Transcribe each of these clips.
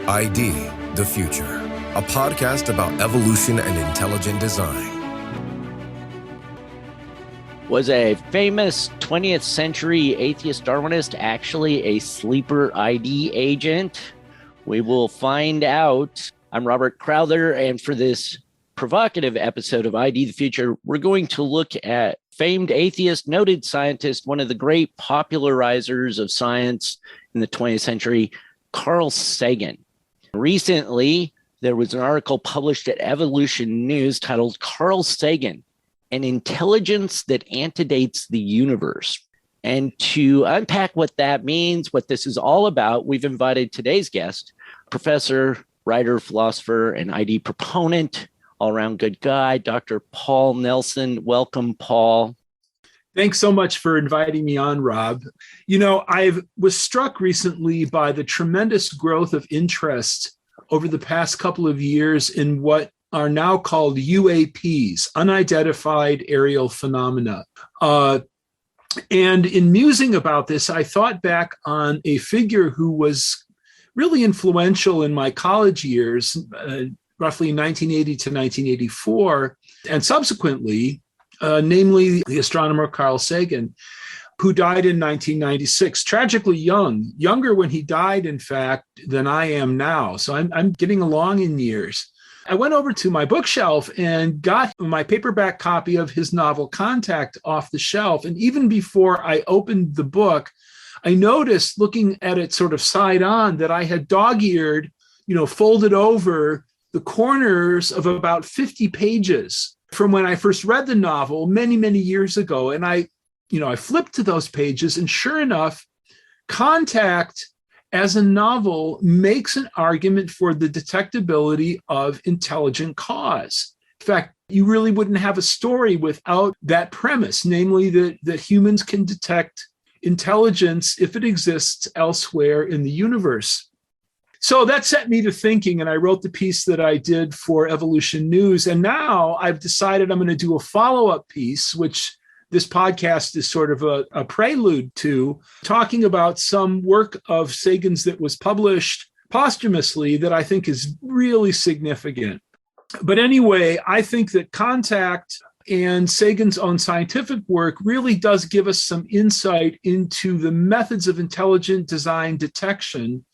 ID, the Future, a podcast about evolution and intelligent design. Was a famous 20th century atheist Darwinist actually a sleeper ID agent? We will find out. I'm Robert Crowther, and for this provocative episode of ID the Future, we're going to look at famed atheist, noted scientist, one of the great popularizers of science in the 20th century, Carl Sagan. Recently, there was an article published at Evolution News titled Carl Sagan, an intelligence that antedates the universe. And to unpack what that means, what this is all about, we've invited today's guest, professor, writer, philosopher, and ID proponent, all-around good guy, Dr. Paul Nelson. Welcome, Paul. Thanks so much for inviting me on, Rob. You know, I was struck recently by the tremendous growth of interest over the past couple of years in what are now called UAPs, unidentified aerial phenomena. And in musing about this, I thought back on a figure who was really influential in my college years, roughly 1980 to 1984, and subsequently, namely the astronomer Carl Sagan, who died in 1996, tragically young, younger when he died, in fact, than I am now. So I'm getting along in years. I went over to my bookshelf and got my paperback copy of his novel Contact off the shelf. And even before I opened the book, I noticed, looking at it sort of side on, that I had dog-eared, folded over the corners of about 50 pages from when I first read the novel many, many years ago. And I flipped to those pages, and sure enough, Contact as a novel makes an argument for the detectability of intelligent cause. In fact, you really wouldn't have a story without that premise, namely that humans can detect intelligence if it exists elsewhere in the universe. So that set me to thinking, and I wrote the piece that I did for Evolution News. And now I've decided I'm going to do a follow-up piece, which this podcast is sort of a prelude to, talking about some work of Sagan's that was published posthumously that I think is really significant. But anyway, I think that Contact and Sagan's own scientific work really does give us some insight into the methods of intelligent design detection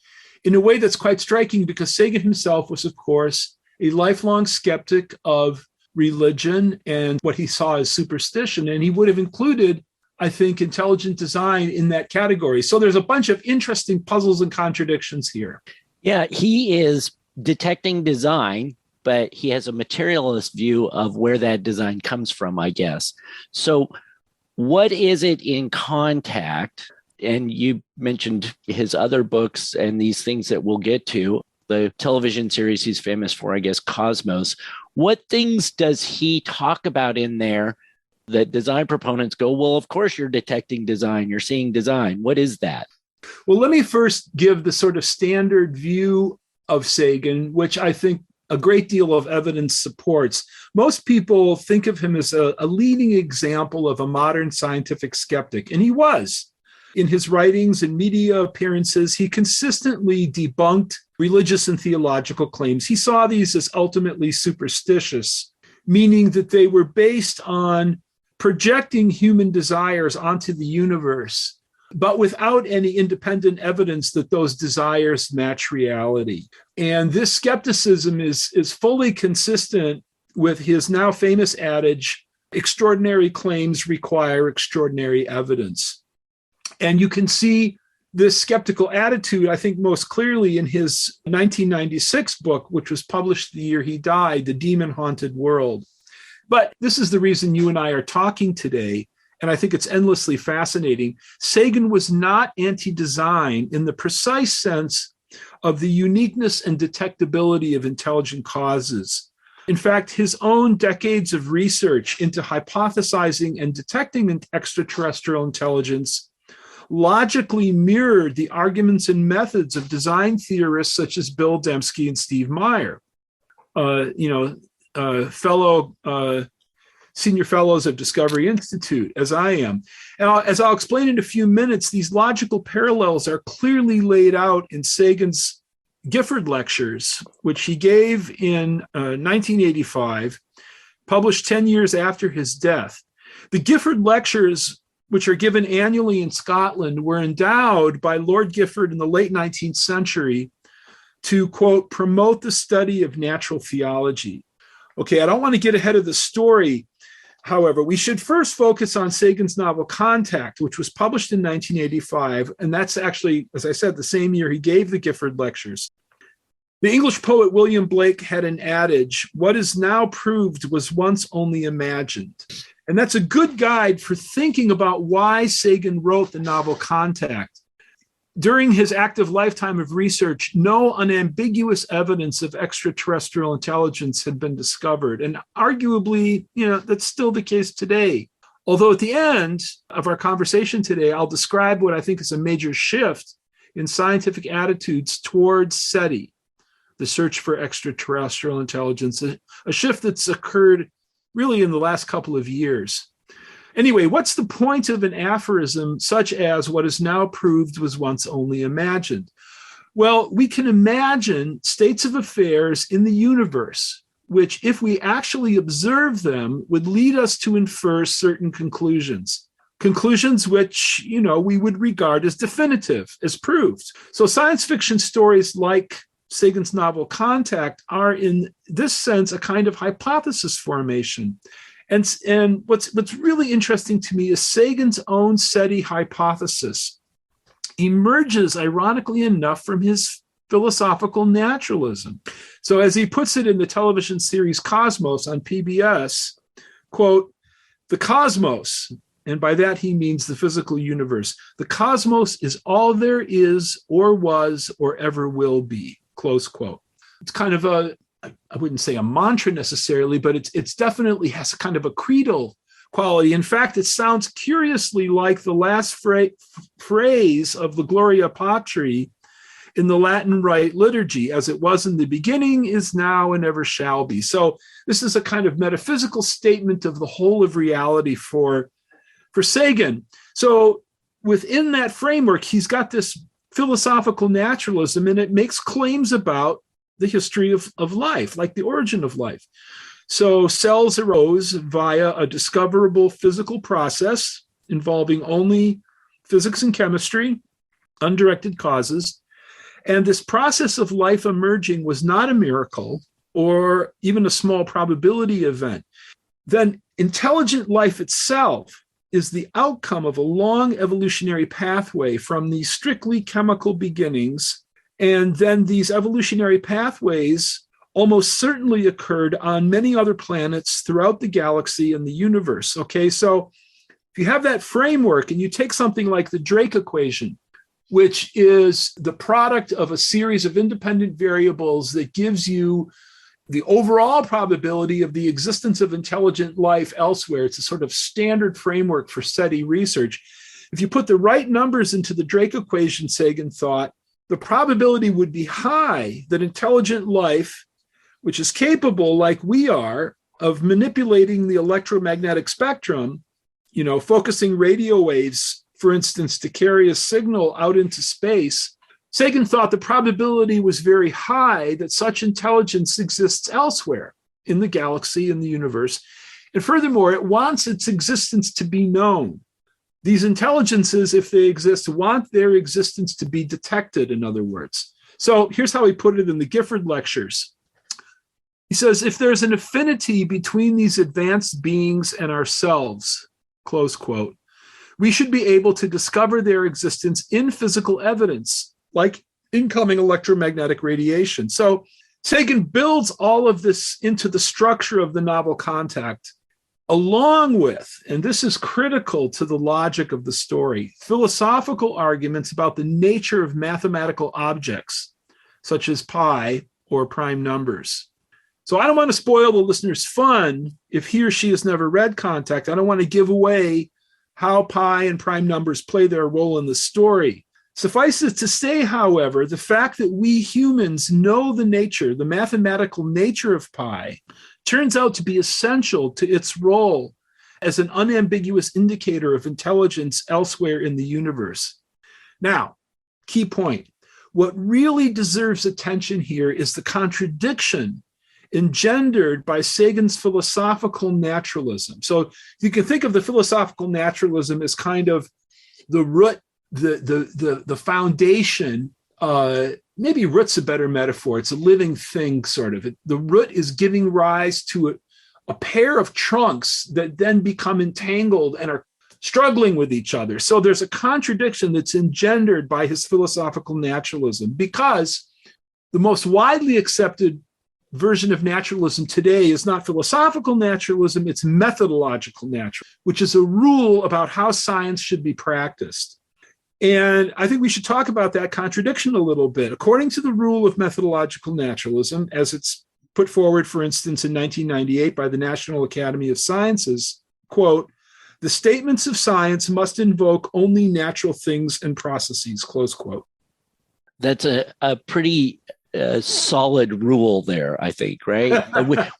in a way that's quite striking, because Sagan himself was, of course, a lifelong skeptic of religion and what he saw as superstition. And he would have included, I think, intelligent design in that category. So there's a bunch of interesting puzzles and contradictions here. Yeah, he is detecting design, but he has a materialist view of where that design comes from, I guess. So what is it in Contact? And you mentioned his other books and these things that we'll get to, the television series he's famous for, I guess, Cosmos. What things does he talk about in there that design proponents go, well, of course you're detecting design, you're seeing design. What is that? Well, let me first give the sort of standard view of Sagan, which I think a great deal of evidence supports. Most people think of him as a leading example of a modern scientific skeptic, and he was. In his writings and media appearances, he consistently debunked religious and theological claims. He saw these as ultimately superstitious, meaning that they were based on projecting human desires onto the universe, but without any independent evidence that those desires match reality. And this skepticism is fully consistent with his now famous adage, extraordinary claims require extraordinary evidence. And you can see this skeptical attitude, I think, most clearly in his 1996 book, which was published the year he died, The Demon-Haunted World. But this is the reason you and I are talking today, and I think it's endlessly fascinating. Sagan was not anti-design in the precise sense of the uniqueness and detectability of intelligent causes. In fact, his own decades of research into hypothesizing and detecting extraterrestrial intelligence logically mirrored the arguments and methods of design theorists such as Bill Dembski and Steve Meyer, fellow senior fellows of Discovery Institute, as I am. And as I'll explain in a few minutes, these logical parallels are clearly laid out in Sagan's Gifford Lectures, which he gave in 1985, published 10 years after his death. The Gifford Lectures, which are given annually in Scotland, were endowed by Lord Gifford in the late 19th century to, quote, promote the study of natural theology. Okay, I don't want to get ahead of the story. However, we should first focus on Sagan's novel Contact, which was published in 1985. And that's actually, as I said, the same year he gave the Gifford Lectures. The English poet William Blake had an adage, "What is now proved was once only imagined." And that's a good guide for thinking about why Sagan wrote the novel Contact. During his active lifetime of research, no unambiguous evidence of extraterrestrial intelligence had been discovered. And arguably, that's still the case today. Although at the end of our conversation today, I'll describe what I think is a major shift in scientific attitudes towards SETI, the search for extraterrestrial intelligence, a shift that's occurred really in the last couple of years. Anyway, what's the point of an aphorism such as "what is now proved was once only imagined"? Well, we can imagine states of affairs in the universe, which, if we actually observe them, would lead us to infer certain conclusions which, we would regard as definitive, as proved. So science fiction stories like Sagan's novel Contact are, in this sense, a kind of hypothesis formation. And what's really interesting to me is Sagan's own SETI hypothesis emerges, ironically enough, from his philosophical naturalism. So as he puts it in the television series Cosmos on PBS, quote, "The cosmos," and by that he means the physical universe, "the cosmos is all there is or was or ever will be," close quote. It's kind of I wouldn't say a mantra necessarily, but it's definitely has kind of a creedal quality. In fact, it sounds curiously like the last phrase of the Gloria Patri in the Latin Rite liturgy, "as it was in the beginning, is now, and ever shall be." So this is a kind of metaphysical statement of the whole of reality for Sagan. So within that framework, he's got this philosophical naturalism, and it makes claims about the history of life, like the origin of life. So cells arose via a discoverable physical process involving only physics and chemistry, undirected causes. And this process of life emerging was not a miracle or even a small probability event. Then intelligent life itself is the outcome of a long evolutionary pathway from these strictly chemical beginnings. And then these evolutionary pathways almost certainly occurred on many other planets throughout the galaxy and the universe. Okay, so if you have that framework and you take something like the Drake equation, which is the product of a series of independent variables that gives you the overall probability of the existence of intelligent life elsewhere. It's a sort of standard framework for SETI research. If you put the right numbers into the Drake equation, Sagan thought, the probability would be high that intelligent life, which is capable, like we are, of manipulating the electromagnetic spectrum, focusing radio waves, for instance, to carry a signal out into space. Sagan thought the probability was very high that such intelligence exists elsewhere in the galaxy, in the universe. And furthermore, it wants its existence to be known. These intelligences, if they exist, want their existence to be detected, in other words. So here's how he put it in the Gifford Lectures. He says, "If there's an affinity between these advanced beings and ourselves," close quote, "we should be able to discover their existence in physical evidence, like incoming electromagnetic radiation." So Sagan builds all of this into the structure of the novel Contact, along with, and this is critical to the logic of the story, philosophical arguments about the nature of mathematical objects, such as pi or prime numbers. So I don't want to spoil the listener's fun if he or she has never read Contact. I don't want to give away how pi and prime numbers play their role in the story. Suffice it to say, however, the fact that we humans know the mathematical nature of pi, turns out to be essential to its role as an unambiguous indicator of intelligence elsewhere in the universe. Now, key point. What really deserves attention here is the contradiction engendered by Sagan's philosophical naturalism. So you can think of the philosophical naturalism as kind of the root, the foundation. Maybe root's a better metaphor. It's a living thing, sort of. The root is giving rise to a pair of trunks that then become entangled and are struggling with each other. So there's a contradiction that's engendered by his philosophical naturalism, because the most widely accepted version of naturalism today is not philosophical naturalism, it's methodological naturalism, which is a rule about how science should be practiced. And I think we should talk about that contradiction a little bit. According to the rule of methodological naturalism, as it's put forward, for instance, in 1998 by the National Academy of Sciences, quote, "The statements of science must invoke only natural things and processes," close quote. That's a pretty solid rule there, I think, right?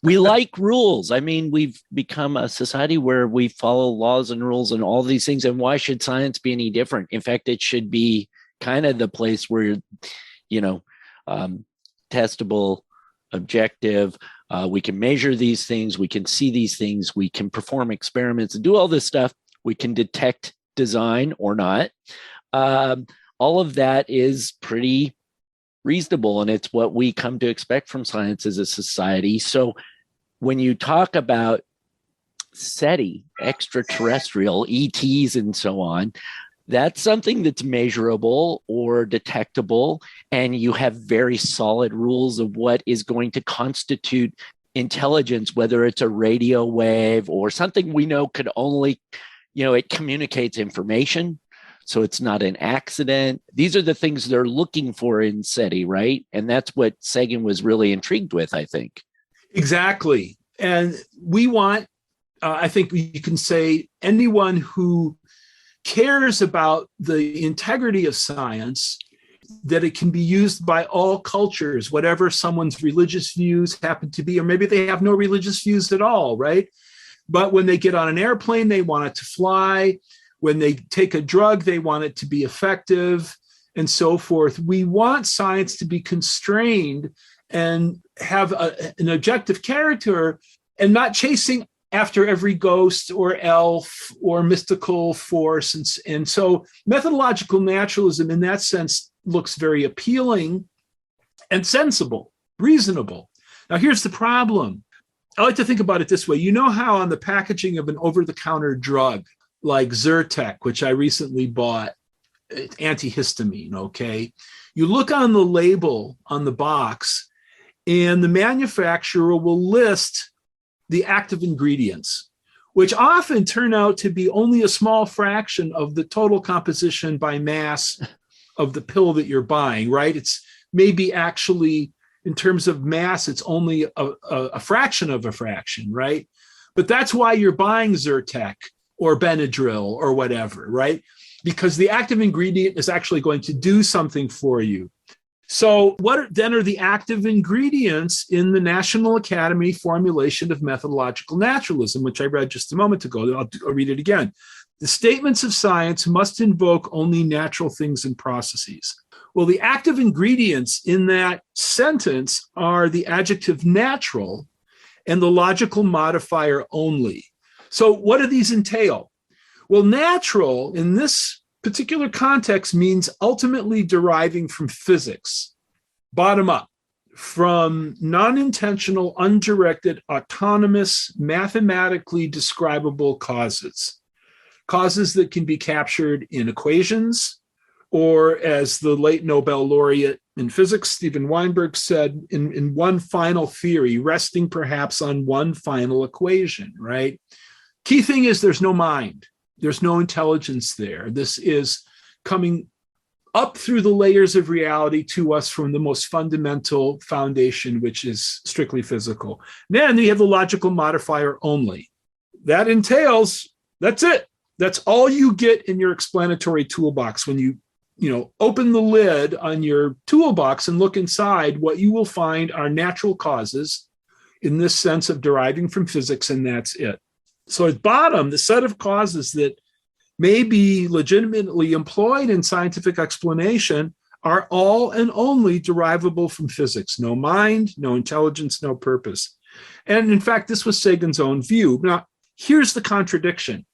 we like rules. I mean, we've become a society where we follow laws and rules and all these things. And why should science be any different? In fact, it should be kind of the place where, testable, objective, we can measure these things, we can see these things, we can perform experiments and do all this stuff. We can detect design or not. All of that is pretty reasonable, and it's what we come to expect from science as a society. So when you talk about SETI, extra-terrestrial, ETs and so on, that's something that's measurable or detectable, and you have very solid rules of what is going to constitute intelligence, whether it's a radio wave or something we know could only, it communicates information. So it's not an accident. These are the things they're looking for in SETI, right? And that's what Sagan was really intrigued with, I think. Exactly. And we want, I think you can say, anyone who cares about the integrity of science, that it can be used by all cultures, whatever someone's religious views happen to be, or maybe they have no religious views at all, right? But when they get on an airplane, they want it to fly. When they take a drug, they want it to be effective, and so forth. We want science to be constrained and have an objective character, and not chasing after every ghost or elf or mystical force. And so methodological naturalism in that sense looks very appealing and sensible, reasonable. Now, here's the problem. I like to think about it this way. You know how on the packaging of an over-the-counter drug, like Zyrtec, which I recently bought, antihistamine, okay? You look on the label on the box, and the manufacturer will list the active ingredients, which often turn out to be only a small fraction of the total composition by mass of the pill that you're buying, right? It's maybe actually, in terms of mass, it's only a fraction of a fraction, right? But that's why you're buying Zyrtec or Benadryl or whatever, right? Because the active ingredient is actually going to do something for you. So what then are the active ingredients in the National Academy formulation of methodological naturalism, which I read just a moment ago? I'll read it again. The statements of science must invoke only natural things and processes. Well, the active ingredients in that sentence are the adjective natural and the logical modifier only. So what do these entail? Well, natural in this particular context means ultimately deriving from physics, bottom up, from non-intentional, undirected, autonomous, mathematically describable causes that can be captured in equations, or as the late Nobel laureate in physics, Steven Weinberg, said, in one final theory, resting perhaps on one final equation, right? Key thing is there's no mind. There's no intelligence there. This is coming up through the layers of reality to us from the most fundamental foundation, which is strictly physical. Then you have the logical modifier only. That entails, that's it. That's all you get in your explanatory toolbox. When you open the lid on your toolbox and look inside, what you will find are natural causes in this sense of deriving from physics, and that's it. So at bottom, the set of causes that may be legitimately employed in scientific explanation are all and only derivable from physics. No mind, no intelligence, no purpose. And in fact, this was Sagan's own view. Now, here's the contradiction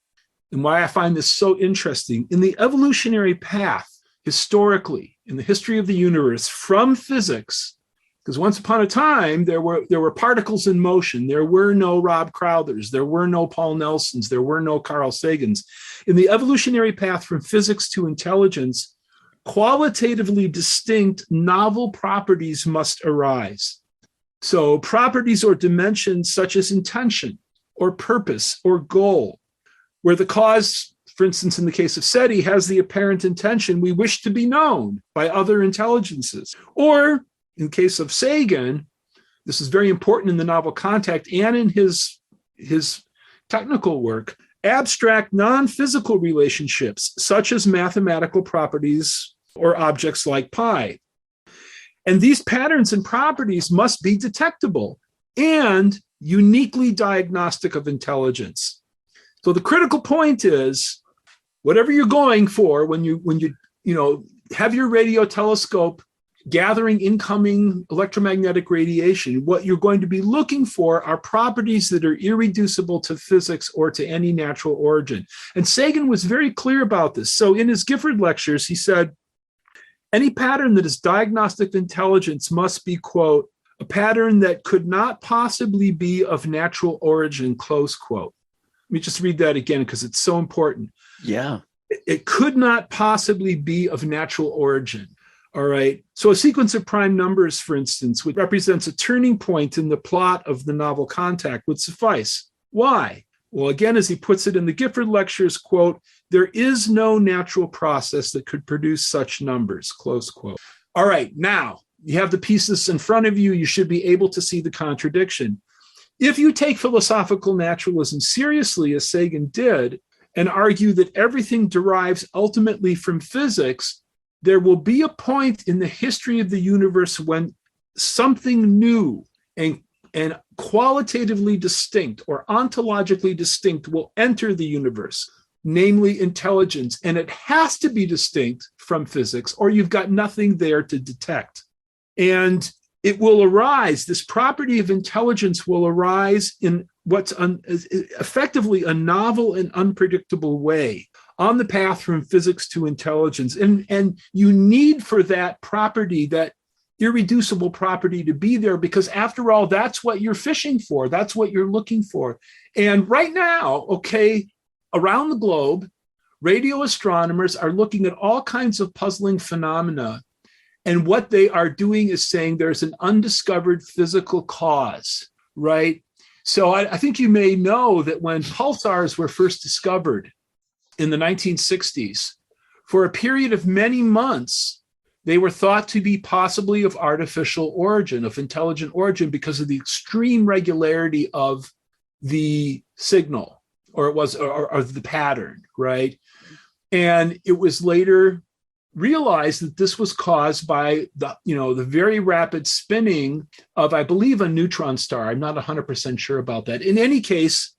and why I find this so interesting. In the evolutionary path, historically, in the history of the universe, from physics, because once upon a time, there were particles in motion. There were no Rob Crowthers. There were no Paul Nelsons. There were no Carl Sagans. In the evolutionary path from physics to intelligence, qualitatively distinct novel properties must arise. So properties or dimensions such as intention or purpose or goal, where the cause, for instance, in the case of SETI, has the apparent intention we wish to be known by other intelligences. Or in the case of Sagan, this is very important in the novel Contact and in his technical work, abstract non-physical relationships, such as mathematical properties or objects like pi. And these patterns and properties must be detectable and uniquely diagnostic of intelligence. So the critical point is, whatever you're going for when you have your radio telescope gathering incoming electromagnetic radiation, what you're going to be looking for are properties that are irreducible to physics or to any natural origin. And Sagan was very clear about this. So in his Gifford lectures, he said, any pattern that is diagnostic of intelligence must be, quote, a pattern that could not possibly be of natural origin, close quote. Let me just read that again because it's so important. Yeah. It could not possibly be of natural origin. All right. So a sequence of prime numbers, for instance, which represents a turning point in the plot of the novel Contact, would suffice. Why? Well, again, as he puts it in the Gifford lectures, quote, there is no natural process that could produce such numbers, close quote. All right. Now, you have the pieces in front of you. You should be able to see the contradiction. If you take philosophical naturalism seriously, as Sagan did, and argue that everything derives ultimately from physics, there will be a point in the history of the universe when something new and qualitatively distinct or ontologically distinct will enter the universe, namely intelligence. And it has to be distinct from physics, or you've got nothing there to detect. And it will arise, this property of intelligence will arise in what's effectively a novel and unpredictable way on the path from physics to intelligence. And you need for that property, that irreducible property, to be there, because after all, that's what you're fishing for. That's what you're looking for. And right now, okay, around the globe, radio astronomers are looking at all kinds of puzzling phenomena. And what they are doing is saying there's an undiscovered physical cause, right? So I think you may know that when pulsars were first discovered in the 1960s, for a period of many months, they were thought to be possibly of artificial origin, of intelligent origin, because of the extreme regularity of the signal, or the pattern, right? And it was later realized that this was caused by the very rapid spinning of, I believe, a neutron star. I'm not 100% sure about that. In any case,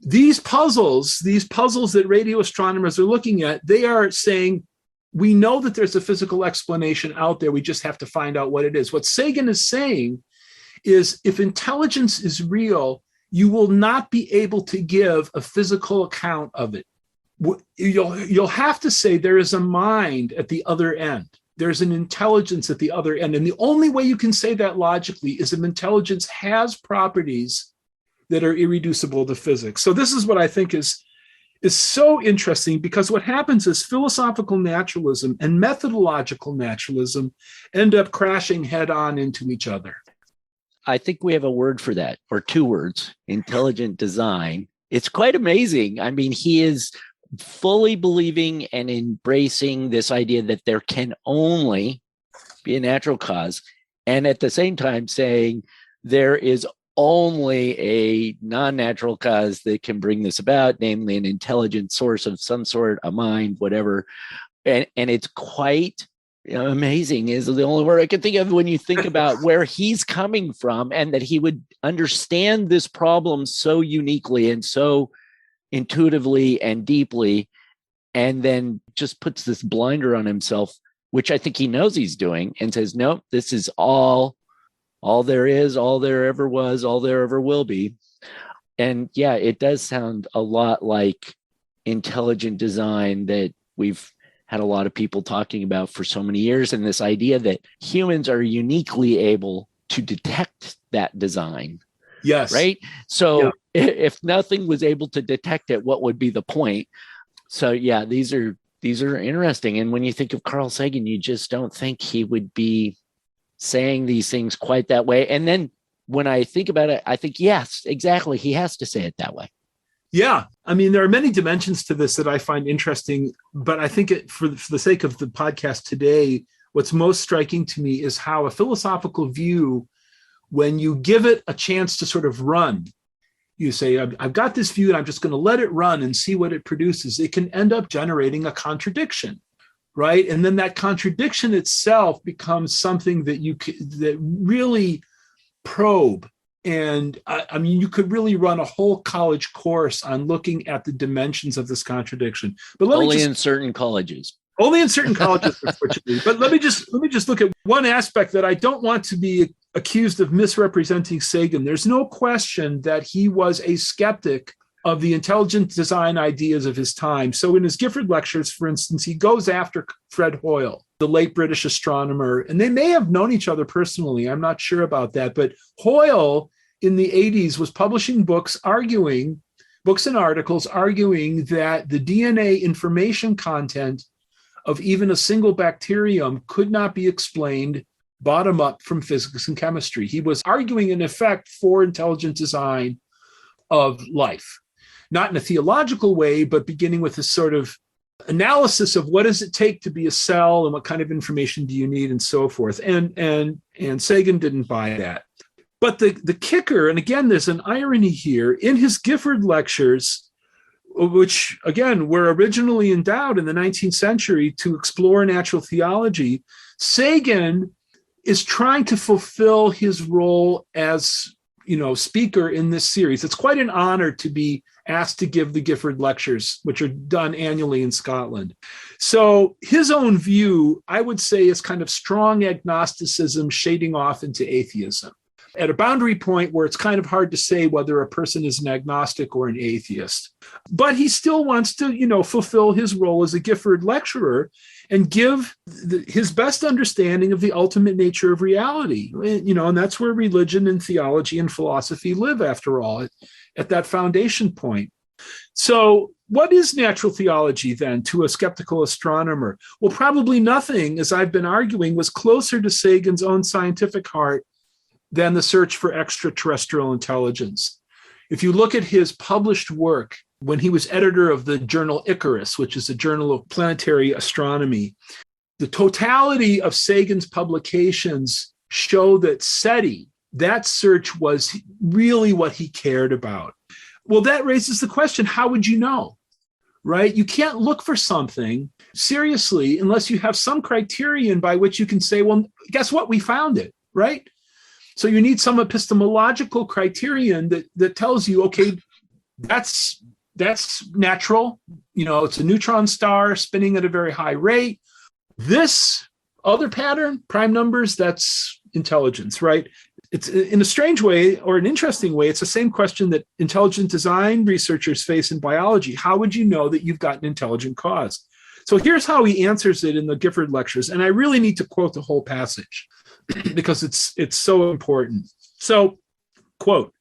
these puzzles that radio astronomers are looking at, they are saying, we know that there's a physical explanation out there. We just have to find out what it is. What Sagan is saying is, if intelligence is real, you will not be able to give a physical account of it. You'll have to say there is a mind at the other end. There's an intelligence at the other end. And the only way you can say that logically is if intelligence has properties that are irreducible to physics. So this is what I think is so interesting, because what happens is philosophical naturalism and methodological naturalism end up crashing head on into each other. I think we have a word for that, or two words: intelligent design. It's quite amazing. I mean, he is fully believing and embracing this idea that there can only be a natural cause, and at the same time saying there is only a non-natural cause that can bring this about, namely an intelligent source of some sort, a mind, whatever. And it's quite amazing, is the only word I can think of when you think about where he's coming from, and that he would understand this problem so uniquely and so intuitively and deeply, and then just puts this blinder on himself which I think he knows he's doing, and says, nope, this is all there is, all there ever was, all there ever will be. And yeah, it does sound a lot like intelligent design that we've had a lot of people talking about for so many years. And this idea that humans are uniquely able to detect that design. Yes. Right. So if nothing was able to detect it, what would be the point? So yeah, these are interesting. And when you think of Carl Sagan, you just don't think he would be saying these things quite that way. And then when I think about it, I think, yes, exactly. He has to say it that way. Yeah. I mean, there are many dimensions to this that I find interesting, but I think for the sake of the podcast today, what's most striking to me is how a philosophical view, when you give it a chance to sort of run, you say, I've got this view and I'm just going to let it run and see what it produces. It can end up generating a contradiction, right? And then that contradiction itself becomes something that that really probe. And I mean, you could really run a whole college course on looking at the dimensions of this contradiction. But only in certain colleges. Only in certain colleges, unfortunately. But let me just look at one aspect that I don't want to be accused of misrepresenting Sagan. There's no question that he was a skeptic of the intelligent design ideas of his time. So in his Gifford lectures, for instance, he goes after Fred Hoyle, the late British astronomer, and they may have known each other personally. I'm not sure about that. But Hoyle in the 80s was publishing books and articles arguing that the DNA information content of even a single bacterium could not be explained bottom up from physics and chemistry. He was arguing, in effect, for intelligent design of life, not in a theological way, but beginning with this sort of analysis of what does it take to be a cell and what kind of information do you need and so forth. And Sagan didn't buy that. But the kicker, and again, there's an irony here, in his Gifford lectures, which, again, were originally endowed in the 19th century to explore natural theology, Sagan is trying to fulfill his role as, speaker in this series. It's quite an honor to be asked to give the Gifford lectures, which are done annually in Scotland. So his own view, I would say, is kind of strong agnosticism shading off into atheism, at a boundary point where it's kind of hard to say whether a person is an agnostic or an atheist. But he still wants to, fulfill his role as a Gifford lecturer and give his best understanding of the ultimate nature of reality. And that's where religion and theology and philosophy live, after all, at that foundation point. So what is natural theology then to a skeptical astronomer? Well, probably nothing, as I've been arguing, was closer to Sagan's own scientific heart than the search for extraterrestrial intelligence. If you look at his published work, when he was editor of the journal Icarus, which is a journal of planetary astronomy, the totality of Sagan's publications show that SETI, that search, was really what he cared about. Well, that raises the question, how would you know, right? You can't look for something seriously unless you have some criterion by which you can say, well, guess what? We found it, right? So you need some epistemological criterion that tells you, okay, that's natural. It's a neutron star spinning at a very high rate. This other pattern, prime numbers, that's intelligence, right? It's, in a strange way or an interesting way, it's the same question that intelligent design researchers face in biology. How would you know that you've got an intelligent cause? So here's how he answers it in the Gifford lectures. And I really need to quote the whole passage because it's so important. So, quote,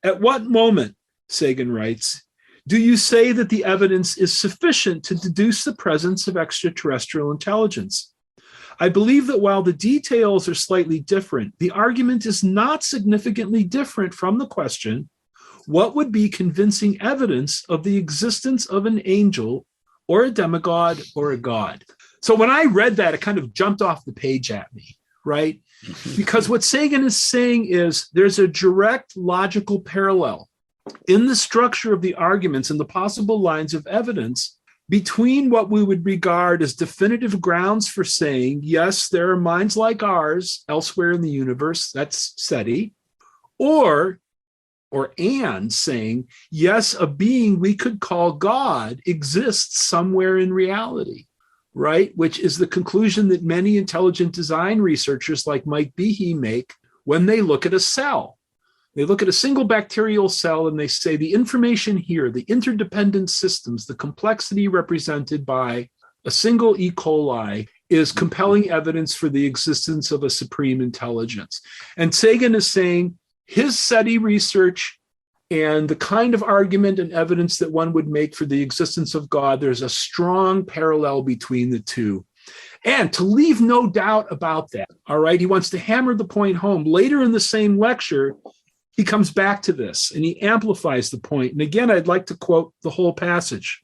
"At what moment," Sagan writes, "do you say that the evidence is sufficient to deduce the presence of extraterrestrial intelligence? I believe that while the details are slightly different, the argument is not significantly different from the question, what would be convincing evidence of the existence of an angel or a demigod or a god?" So when I read that, it kind of jumped off the page at me, right? Because what Sagan is saying is there's a direct logical parallel in the structure of the arguments and the possible lines of evidence between what we would regard as definitive grounds for saying, yes, there are minds like ours elsewhere in the universe, that's SETI, and saying, yes, a being we could call God exists somewhere in reality, right? Which is the conclusion that many intelligent design researchers like Mike Behe make when they look at a cell. They look at a single bacterial cell and they say the information here, the interdependent systems, the complexity represented by a single E. coli is compelling evidence for the existence of a supreme intelligence. And Sagan is saying his SETI research and the kind of argument and evidence that one would make for the existence of God, there's a strong parallel between the two. And to leave no doubt about that, all right, he wants to hammer the point home. Later in the same lecture, he comes back to this and he amplifies the point. And again, I'd like to quote the whole passage.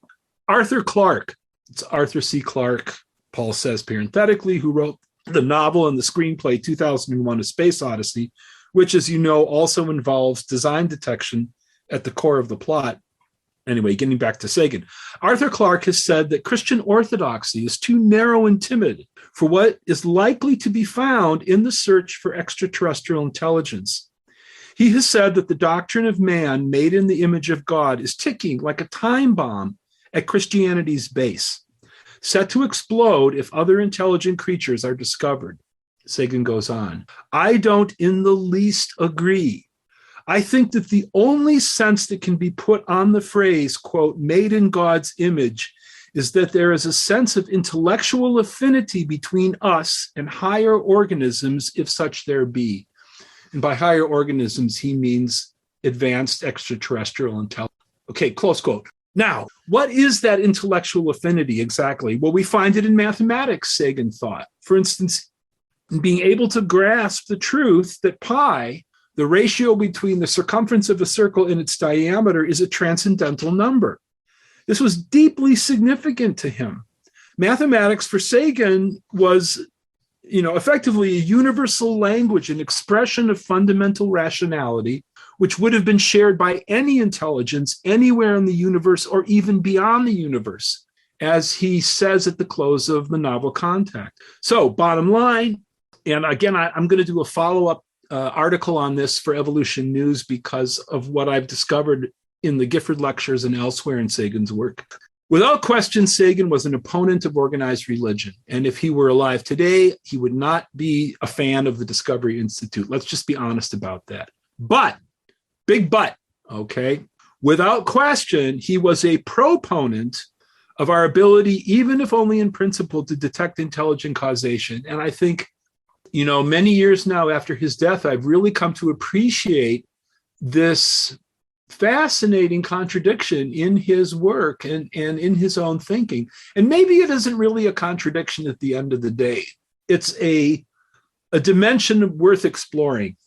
Arthur Clarke, it's Arthur C. Clarke, Paul says parenthetically, who wrote the novel and the screenplay 2001: A Space Odyssey, which, as you know, also involves design detection at the core of the plot. Anyway, getting back to Sagan, Arthur Clarke has said that Christian orthodoxy is too narrow and timid for what is likely to be found in the search for extraterrestrial intelligence. He has said that the doctrine of man made in the image of God is ticking like a time bomb at Christianity's base, set to explode if other intelligent creatures are discovered. Sagan goes on, I don't in the least agree. I think that the only sense that can be put on the phrase, quote, made in God's image, is that there is a sense of intellectual affinity between us and higher organisms, if such there be. And by higher organisms, he means advanced extraterrestrial intelligence. Okay, close quote. Now, what is that intellectual affinity exactly? Well, we find it in mathematics, Sagan thought. For instance, in being able to grasp the truth that pi, the ratio between the circumference of a circle and its diameter, is a transcendental number. This was deeply significant to him. Mathematics for Sagan was, effectively a universal language, an expression of fundamental rationality, which would have been shared by any intelligence anywhere in the universe or even beyond the universe, as he says at the close of the novel Contact. So bottom line, and again, I'm going to do a follow-up article on this for Evolution News because of what I've discovered in the Gifford lectures and elsewhere in Sagan's work. Without question, Sagan was an opponent of organized religion. And if he were alive today, he would not be a fan of the Discovery Institute. Let's just be honest about that. But, big but, okay? Without question, he was a proponent of our ability, even if only in principle, to detect intelligent causation. And I think, many years now after his death, I've really come to appreciate this fascinating contradiction in his work and in his own thinking. And maybe it isn't really a contradiction at the end of the day. It's a dimension worth exploring.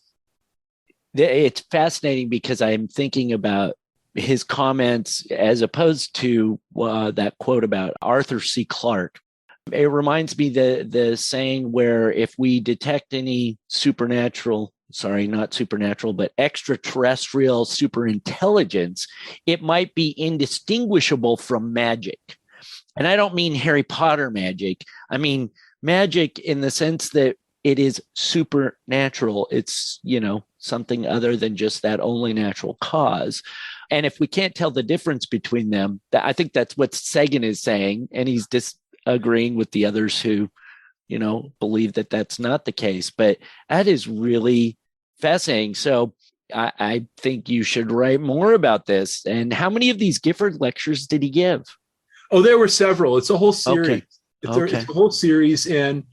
It's fascinating because I'm thinking about his comments as opposed to that quote about Arthur C. Clarke. It reminds me the saying where if we detect any extraterrestrial superintelligence, it might be indistinguishable from magic. And I don't mean Harry Potter magic. I mean magic in the sense that it is supernatural. It's, something other than just that only natural cause. And if we can't tell the difference between them, I think that's what Sagan is saying. And he's disagreeing with the others who, believe that that's not the case. But that is really fascinating. So I think you should write more about this. And how many of these Gifford lectures did he give? Oh, there were several. It's a whole series. Okay. It's a whole series. And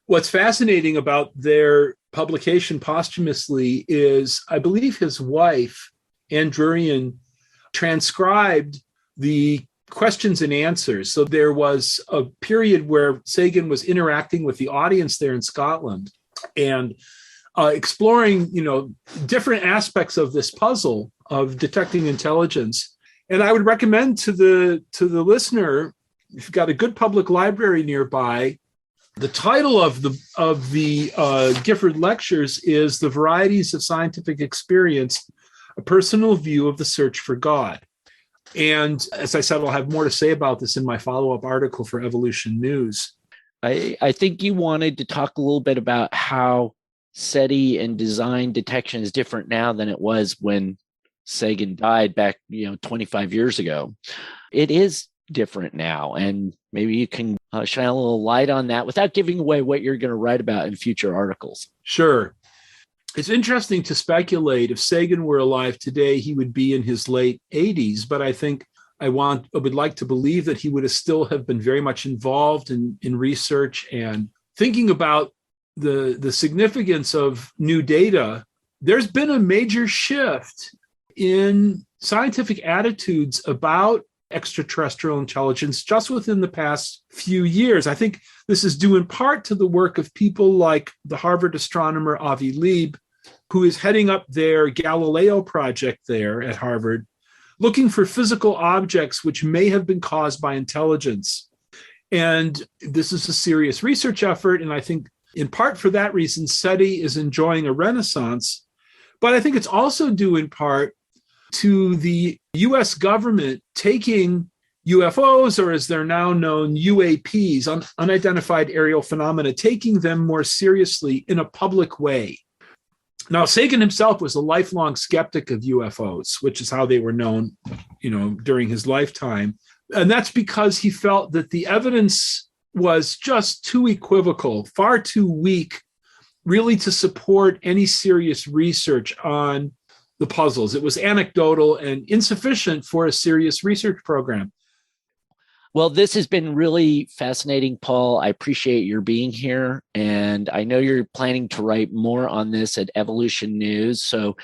what's fascinating about their publication posthumously is, I believe his wife, Anne Drurian, transcribed the questions and answers. So there was a period where Sagan was interacting with the audience there in Scotland and exploring, different aspects of this puzzle of detecting intelligence. And I would recommend to the listener, if you've got a good public library nearby, the title of the Gifford lectures is "The Varieties of Scientific Experience: A Personal View of the Search for God." And as I said, I'll have more to say about this in my follow-up article for Evolution News. I think you wanted to talk a little bit about how SETI and design detection is different now than it was when Sagan died back, 25 years ago. It is different now. And maybe you can shine a little light on that without giving away what you're going to write about in future articles. Sure. It's interesting to speculate if Sagan were alive today, he would be in his late 80s. But I think I would like to believe that he would still have been very much involved in research and thinking about the significance of new data. There's been a major shift in scientific attitudes about extraterrestrial intelligence just within the past few years. I think this is due in part to the work of people like the Harvard astronomer Avi Lieb, who is heading up their Galileo project there at Harvard, looking for physical objects which may have been caused by intelligence. And this is a serious research effort, and I think in part for that reason, SETI is enjoying a renaissance. But I think it's also due in part to the US government taking UFOs, or as they're now known, UAPs, unidentified aerial phenomena, taking them more seriously in a public way. Now, Sagan himself was a lifelong skeptic of UFOs, which is how they were known, during his lifetime. And that's because he felt that the evidence was just too equivocal, far too weak, really to support any serious research on the puzzles. It was anecdotal and insufficient for a serious research program. Well, this has been really fascinating, Paul. I appreciate your being here. And I know you're planning to write more on this at Evolution News. So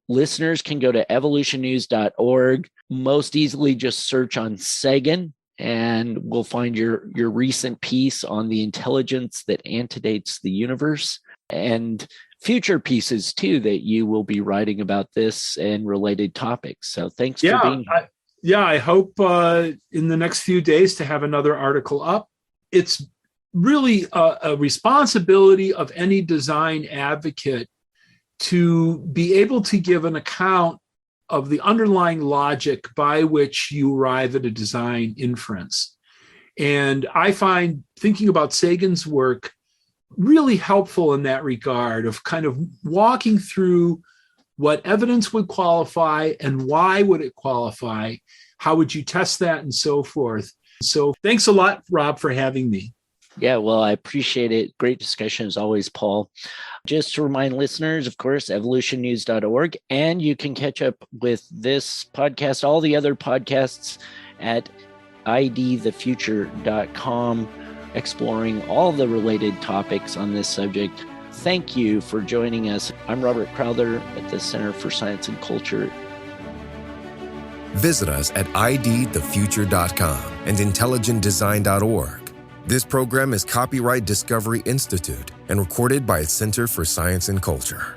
listeners can go to evolutionnews.org. Most easily just search on Sagan, and we'll find your recent piece on the intelligence that antedates the universe, and future pieces too that you will be writing about this and related topics. So thanks for being here. I hope in the next few days to have another article up. It's really a responsibility of any design advocate to be able to give an account of the underlying logic by which you arrive at a design inference. And I find thinking about Sagan's work really helpful in that regard, of kind of walking through what evidence would qualify and why would it qualify, how would you test that, and so forth. So thanks a lot, Rob, for having me. Yeah, well, I appreciate it. Great discussion as always, Paul. Just to remind listeners, of course, evolutionnews.org, and you can catch up with this podcast, all the other podcasts at idthefuture.com, exploring all the related topics on this subject. Thank you for joining us. I'm Robert Crowther at the Center for Science and Culture. Visit us at idthefuture.com and intelligentdesign.org. This program is copyright Discovery Institute and recorded by its Center for Science and Culture.